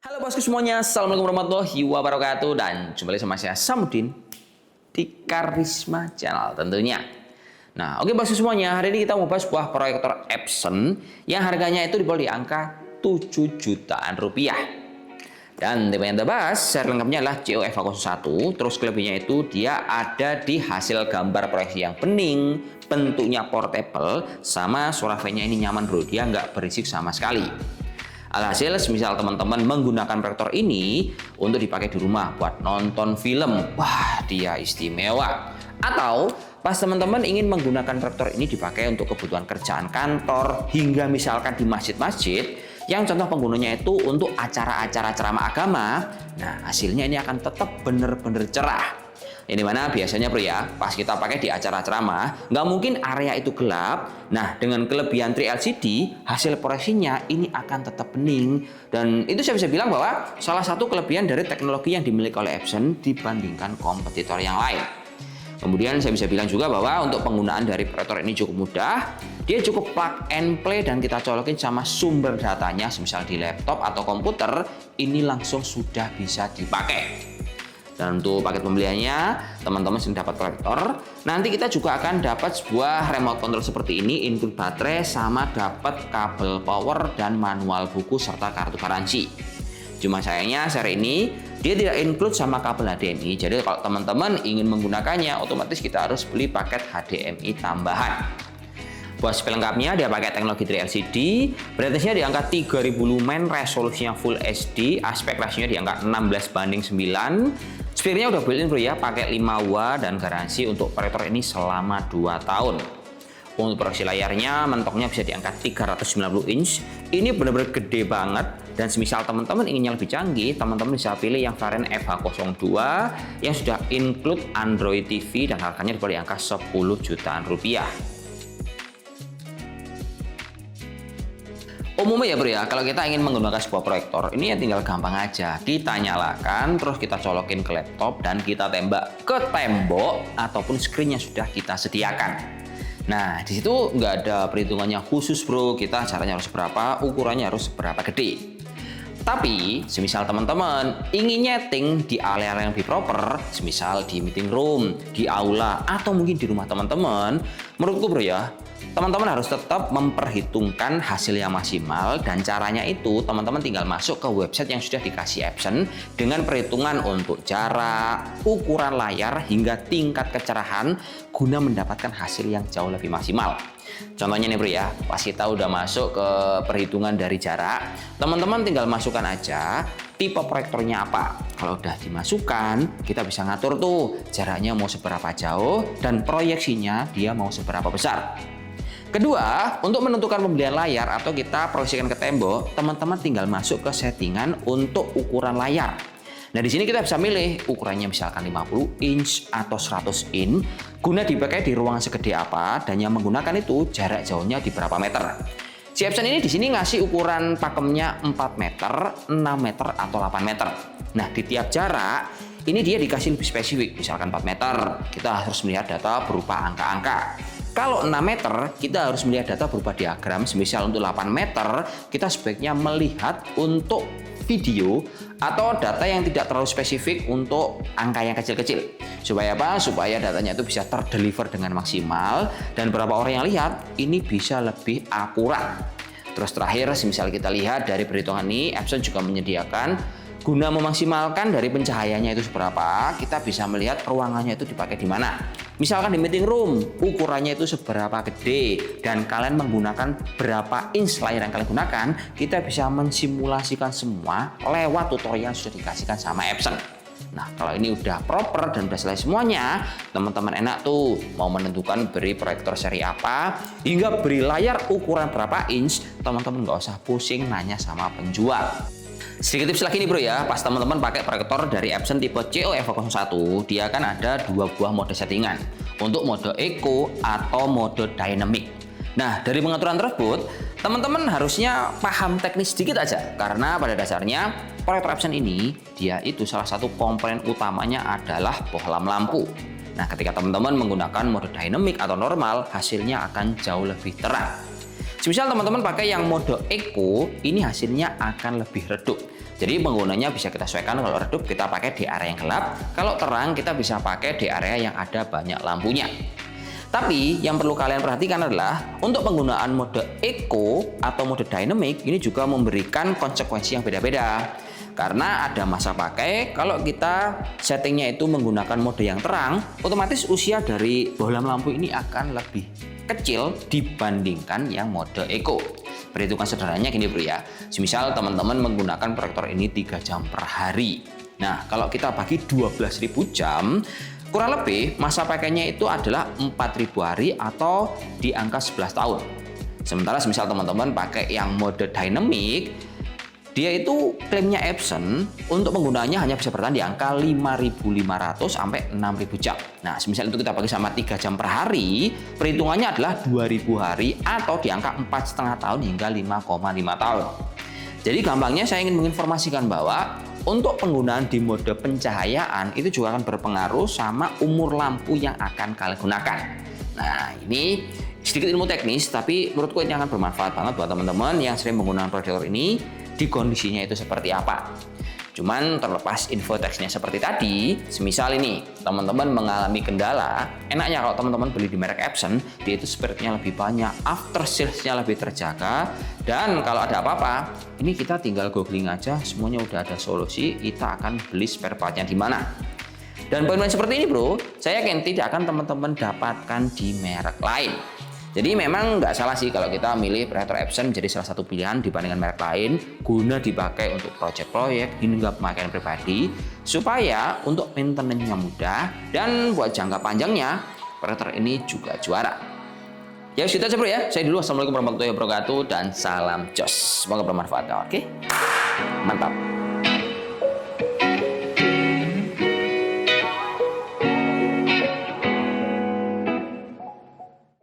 Halo bosku semuanya, Assalamualaikum warahmatullahi wabarakatuh. Dan jumpa lagi sama saya Samudin di Karisma Channel tentunya. Nah oke bosku semuanya, hari ini kita mau bahas sebuah proyektor Epson yang harganya itu di bawah di angka 7 jutaan rupiah. Dan tema yang kita bahas, seri lengkapnya adalah COF01. Terus kelebihannya itu dia ada di hasil gambar proyeksi yang bening, bentuknya portable, sama suara V-nya ini nyaman bro, dia nggak berisik sama sekali. Alhasil, misal teman-teman menggunakan proyektor ini untuk dipakai di rumah buat nonton film, wah dia istimewa. Atau pas teman-teman ingin menggunakan proyektor ini dipakai untuk kebutuhan kerjaan kantor, hingga misalkan di masjid-masjid, yang contoh penggunanya itu untuk acara-acara ceramah agama, nah hasilnya ini akan tetap benar-benar cerah. Ini mana biasanya bro ya, pas kita pakai di acara ceramah, nggak mungkin area itu gelap. Nah, dengan kelebihan 3LCD, hasil proyeksinya ini akan tetap bening. Dan itu saya bisa bilang bahwa salah satu kelebihan dari teknologi yang dimiliki oleh Epson dibandingkan kompetitor yang lain. Kemudian saya bisa bilang juga bahwa untuk penggunaan dari proyektor ini cukup mudah. Dia cukup plug and play dan kita colokin sama sumber datanya, misal di laptop atau komputer, ini langsung sudah bisa dipakai. Dan untuk paket pembeliannya, teman-teman sudah dapat proyektor. Nanti kita juga akan dapat sebuah remote control seperti ini, include baterai, sama dapat kabel power dan manual buku serta kartu garansi. Cuma sayangnya seri ini dia tidak include sama kabel HDMI. Jadi kalau teman-teman ingin menggunakannya, otomatis kita harus beli paket HDMI tambahan. Buat pelengkapnya dia pakai teknologi 3LCD, brightness-nya di angka 3000 lumen, resolusinya Full HD, aspek ratio-nya di angka 16:9. Speakernya udah built-in bro ya, pakai 5 watt dan garansi untuk proyektor ini selama 2 tahun. Untuk proyeksi layarnya mentoknya bisa di angka 390 inch. Ini benar-benar gede banget, dan semisal teman-teman inginnya lebih canggih, teman-teman bisa pilih yang varian FH02 yang sudah include Android TV dan harganya di bawah di angka 10 jutaan rupiah. Umumnya ya bro ya, kalau kita ingin menggunakan sebuah proyektor, ini ya tinggal gampang aja. Kita nyalakan, terus kita colokin ke laptop, dan kita tembak ke tembok ataupun screen yang sudah kita sediakan. Nah, di situ nggak ada perhitungannya khusus bro, kita caranya harus berapa, ukurannya harus berapa gede. Tapi, semisal teman-teman ingin nyeting di area yang lebih proper, semisal di meeting room, di aula, atau mungkin di rumah teman-teman, menurutku bro ya, teman-teman harus tetap memperhitungkan hasil yang maksimal, dan caranya itu teman-teman tinggal masuk ke website yang sudah dikasih Epson dengan perhitungan untuk jarak, ukuran layar, hingga tingkat kecerahan guna mendapatkan hasil yang jauh lebih maksimal. Contohnya nih bro ya, pas kita udah masuk ke perhitungan dari jarak, teman-teman tinggal masukkan aja tipe proyektornya apa. Kalau udah dimasukkan, kita bisa ngatur tuh jaraknya mau seberapa jauh dan proyeksinya dia mau seberapa besar. Kedua, untuk menentukan pembelian layar atau kita proyeksikan ke tembok, teman-teman tinggal masuk ke settingan untuk ukuran layar. Nah, di sini kita bisa milih ukurannya misalkan 50 inch atau 100 inch guna dipakai di ruangan segede apa, dan yang menggunakan itu jarak jauhnya di berapa meter. Si Epson ini di sini ngasih ukuran pakemnya 4 meter, 6 meter atau 8 meter. Nah, di tiap jarak ini dia dikasih lebih spesifik. Misalkan 4 meter, kita harus melihat data berupa angka-angka. Kalau 6 meter, kita harus melihat data berupa diagram. Semisal untuk 8 meter, kita sebaiknya melihat untuk video atau data yang tidak terlalu spesifik untuk angka yang kecil-kecil. Supaya apa? Supaya datanya itu bisa terdeliver dengan maksimal, dan beberapa orang yang lihat ini bisa lebih akurat. Terus terakhir, semisal kita lihat dari perhitungan ini, Epson juga menyediakan guna memaksimalkan dari pencahayaannya itu seberapa, kita bisa melihat ruangannya itu dipakai di mana. Misalkan di meeting room, ukurannya itu seberapa gede, dan kalian menggunakan berapa inch layar yang kalian gunakan, kita bisa mensimulasikan semua lewat tutorial yang sudah dikasihkan sama Epson. Nah, kalau ini udah proper dan udah selesai semuanya, teman-teman enak tuh mau menentukan beri proyektor seri apa, hingga beri layar ukuran berapa inch, teman-teman nggak usah pusing nanya sama penjual. Sedikit tips lagi nih bro ya, pas teman-teman pakai proyektor dari Epson tipe COF01, dia kan ada 2 buah mode settingan untuk mode Eco atau mode Dynamic. Nah, dari pengaturan tersebut, teman-teman harusnya paham teknis sedikit aja, karena pada dasarnya proyektor Epson ini, dia itu salah satu komponen utamanya adalah bohlam lampu. Nah, ketika teman-teman menggunakan mode Dynamic atau normal, hasilnya akan jauh lebih terang. Semisal teman-teman pakai yang mode Eco, ini hasilnya akan lebih redup. Jadi penggunanya bisa kita sesuaikan, kalau redup kita pakai di area yang gelap, kalau terang kita bisa pakai di area yang ada banyak lampunya. Tapi yang perlu kalian perhatikan adalah untuk penggunaan mode Eco atau mode Dynamic ini juga memberikan konsekuensi yang beda-beda. Karena ada masa pakai, kalau kita settingnya itu menggunakan mode yang terang, otomatis usia dari bohlam lampu ini akan lebih kecil dibandingkan yang mode Eco. Perhitungan sederhananya gini bro ya, semisal teman-teman menggunakan proyektor ini 3 jam per hari. Nah kalau kita bagi 12.000 jam, kurang lebih masa pakainya itu adalah 4.000 hari atau di angka 11 tahun. Sementara semisal teman-teman pakai yang mode Dynamic, dia itu klaimnya Epson untuk penggunaannya hanya bisa bertahan di angka 5.500 sampai 6.000 jam. Nah, semisal itu kita bagi sama 3 jam per hari, perhitungannya adalah 2.000 hari atau di angka 4,5 tahun hingga 5,5 tahun. Jadi gampangnya saya ingin menginformasikan bahwa untuk penggunaan di mode pencahayaan itu juga akan berpengaruh sama umur lampu yang akan kalian gunakan. Nah, ini sedikit ilmu teknis, tapi menurutku ini akan bermanfaat banget buat teman-teman yang sering menggunakan proyektor ini di kondisinya itu seperti apa. Cuman terlepas info teksnya seperti tadi, semisal ini teman-teman mengalami kendala, enaknya kalau teman-teman beli di merek Epson, dia itu spare-nya lebih banyak, after sales-nya lebih terjaga, dan kalau ada apa-apa, ini kita tinggal googling aja, semuanya udah ada solusi, kita akan beli spare part-nya di mana. Dan poin-poin seperti ini bro, saya yakin tidak akan teman-teman dapatkan di merek lain. Jadi memang nggak salah sih kalau kita milih proyektor Epson menjadi salah satu pilihan dibandingkan merek lain guna dipakai untuk proyek-proyek hingga pemakaian pribadi supaya untuk maintenance-nya mudah dan buat jangka panjangnya proyektor ini juga juara. Ya sudah aja bro ya, saya dulu. Assalamualaikum warahmatullahi wabarakatuh dan salam jos. Semoga bermanfaat kawan. Oke, mantap.